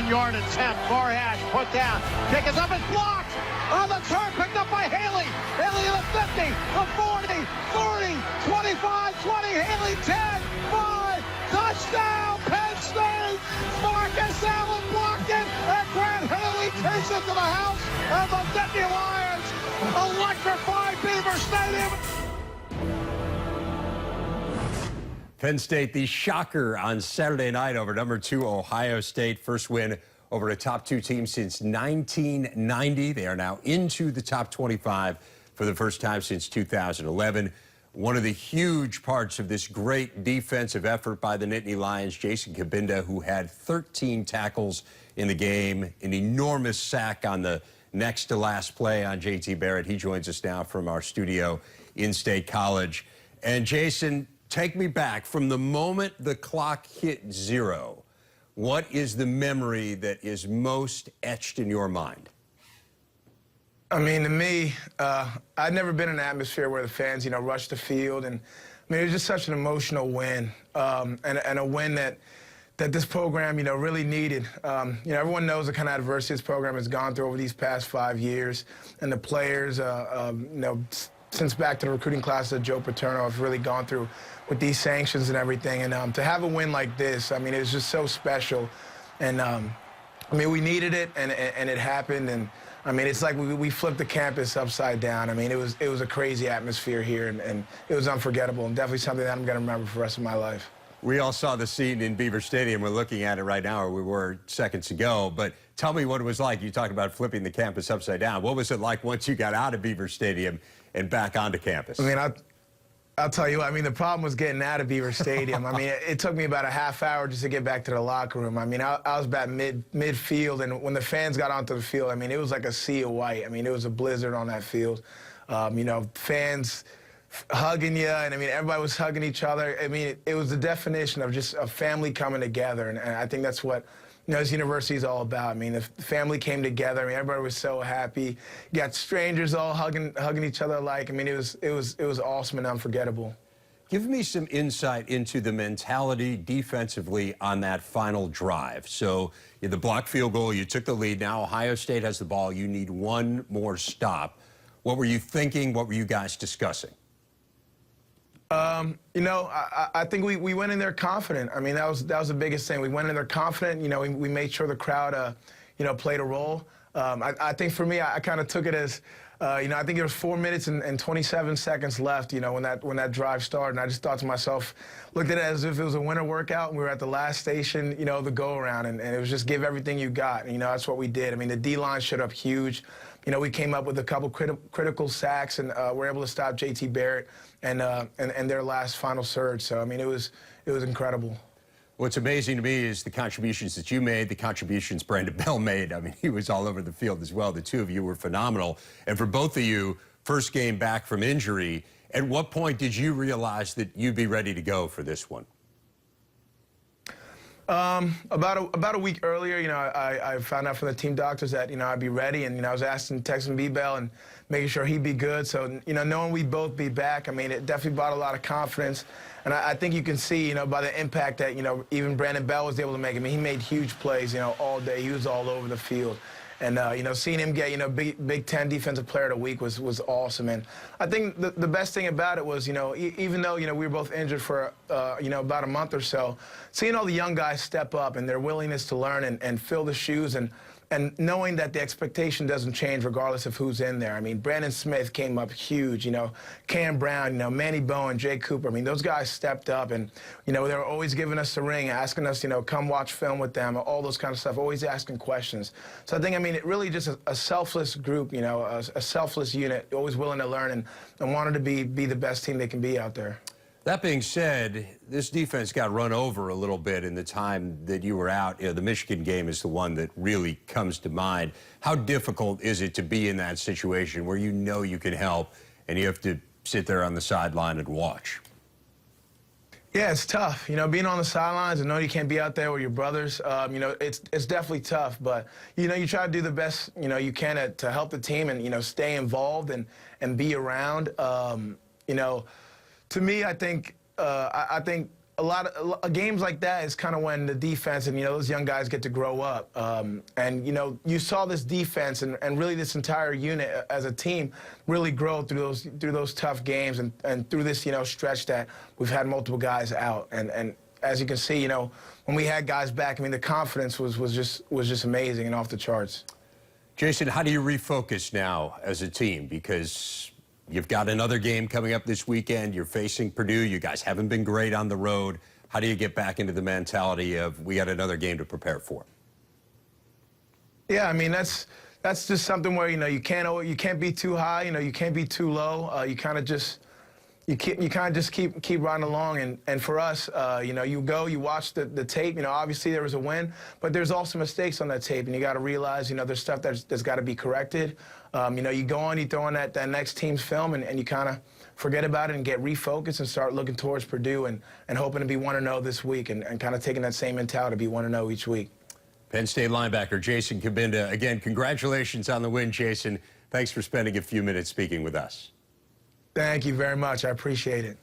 1-yard attempt. Far hash put down. Kick is up and blocked. On the turn, picked up by Haley. Haley to the 50, the 40, 30, 25, 20. Haley 10, 5. Touchdown, Penn State. Marcus Allen blocked it, and Grant Haley takes it to the house. And the Nittany Lions electrify Beaver Stadium. Penn State, the shocker on Saturday night over #2 Ohio State. First win over a top 2 team since 1990. They are now into the top 25 for the first time since 2011. One of the huge parts of this great defensive effort by the Nittany Lions, Jason Cabinda, who had 13 tackles in the game, an enormous sack on the next to last play on JT Barrett. He joins us now from our studio in State College. And Jason, take me back from the moment the clock hit 0. What is the memory that is most etched in your mind? I mean, to me, I'd never been in an atmosphere where the fans, rushed the field. And, I mean, it was just such an emotional win, and a win that this program, really needed. Everyone knows the kind of adversity this program has gone through over these past 5 years. And the players, since back to the recruiting class of Joe Paterno, have really gone through with these sanctions and everything. And to have a win like this, I mean, it was just so special. And, I mean, we needed it, and it happened. And, I mean, it's like we flipped the campus upside down. I mean, it was a crazy atmosphere here, and it was unforgettable, and definitely something that I'm going to remember for the rest of my life. We all saw the scene in Beaver Stadium. We're looking at it right now, or we were seconds ago. But tell me what it was like. You talked about flipping the campus upside down. What was it like once you got out of Beaver Stadium and back onto campus? I mean, I'll tell you what, I mean, the problem was getting out of Beaver Stadium. I mean, it took me about a half hour just to get back to the locker room. I mean, I was about midfield, and when the fans got onto the field, I mean, it was like a sea of white. I mean, it was a blizzard on that field. Fans hugging you, and I mean, everybody was hugging each other. I mean, it was the definition of just a family coming together, and I think that's what this university is all about. I mean, the family came together. I mean, everybody was so happy. You got strangers all hugging each other alike. I mean, it was awesome and unforgettable. Give me some insight into the mentality defensively on that final drive. So the blocked field goal, you took the lead. Now Ohio State has the ball. You need one more stop. What were you thinking? What were you guys discussing? I think we went in there confident. I mean, that was the biggest thing. We went in there confident. We made sure the crowd, played a role. I think for me, I kind of took it as, I think there was 4 minutes and 27 seconds left, when that drive started. And I just thought to myself, looked at it as if it was a winter workout, and we were at the last station, the go-around. And it was just give everything you got. And, that's what we did. I mean, the D-line showed up huge. We came up with a couple critical sacks, and were able to stop JT Barrett and their last final surge. So, I mean, it was incredible. What's amazing to me is the contributions that you made, the contributions Brandon Bell made. I mean, he was all over the field as well. The two of you were phenomenal. And for both of you, first game back from injury, at what point did you realize that you'd be ready to go for this one? About a week earlier, I found out from the team doctors that, I'd be ready, and, I was texting B-Bell and making sure he'd be good. So, knowing we'd both be back, I mean, it definitely brought a lot of confidence. And I think you can see, by the impact that, even Brandon Bell was able to make. I mean, he made huge plays, all day. He was all over the field. And, seeing him get, Big Ten Defensive Player of the Week was awesome. And I think the best thing about it was, even though, we were both injured for, about a month or so, seeing all the young guys step up and their willingness to learn and fill the shoes, and knowing that the expectation doesn't change regardless of who's in there. I mean, Brandon Smith came up huge, Cam Brown, Manny Bowen, Jay Cooper. I mean, those guys stepped up, and, they were always giving us the ring, asking us, come watch film with them, all those kind of stuff, always asking questions. So I think, I mean, it really just a selfless group, a selfless unit, always willing to learn and wanted to be the best team they can be out there. That being said, this defense got run over a little bit in the time that you were out. The Michigan game is the one that really comes to mind. How difficult is it to be in that situation where you can help and you have to sit there on the sideline and watch? Yeah, it's tough. Being on the sidelines and knowing you can't be out there with your brothers, it's definitely tough. But, you try to do the best, you can to help the team and, stay involved and be around. To me, I think games like that is kind of when the defense and, those young guys get to grow up. And, you saw this defense and really this entire unit as a team really grow through those tough games and through this, stretch that we've had multiple guys out. And as you can see, when we had guys back, I mean, the confidence was just amazing and off the charts. Jason, how do you refocus now as a team? Because you've got another game coming up this weekend. You're facing Purdue. You guys haven't been great on the road. How do you get back into the mentality of we got another game to prepare for? Yeah, I mean, that's just something where, you can't be too high, you can't be too low. You kind of just keep riding along. And for us, you watch the tape. Obviously there was a win, but there's also mistakes on that tape, and you got to realize, there's stuff that's got to be corrected. You go on, you throw on that next team's film, and you kind of forget about it and get refocused and start looking towards Purdue and hoping to be 1-0 this week and kind of taking that same mentality to be 1-0 each week. Penn State linebacker Jason Cabinda. Again, congratulations on the win, Jason. Thanks for spending a few minutes speaking with us. Thank you very much. I appreciate it.